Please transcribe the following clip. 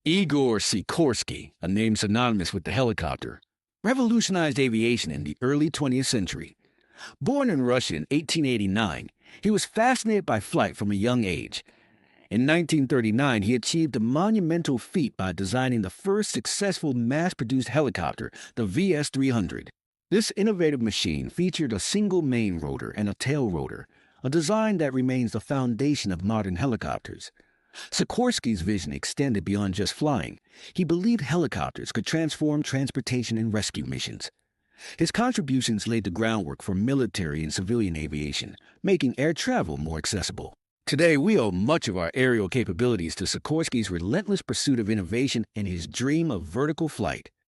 Igor Sikorsky, a name synonymous with the helicopter, revolutionized aviation in the early 20th century. Born in Russia in 1889, he was fascinated by flight from a young age. In 1939, he achieved a monumental feat by designing the first successful mass-produced helicopter, the VS-300. This innovative machine featured a single main rotor and a tail rotor, a design that remains the foundation of modern helicopters. Sikorsky's vision extended beyond just flying. He believed helicopters could transform transportation and rescue missions. His contributions laid the groundwork for military and civilian aviation, making air travel more accessible. Today, we owe much of our aerial capabilities to Sikorsky's relentless pursuit of innovation and his dream of vertical flight.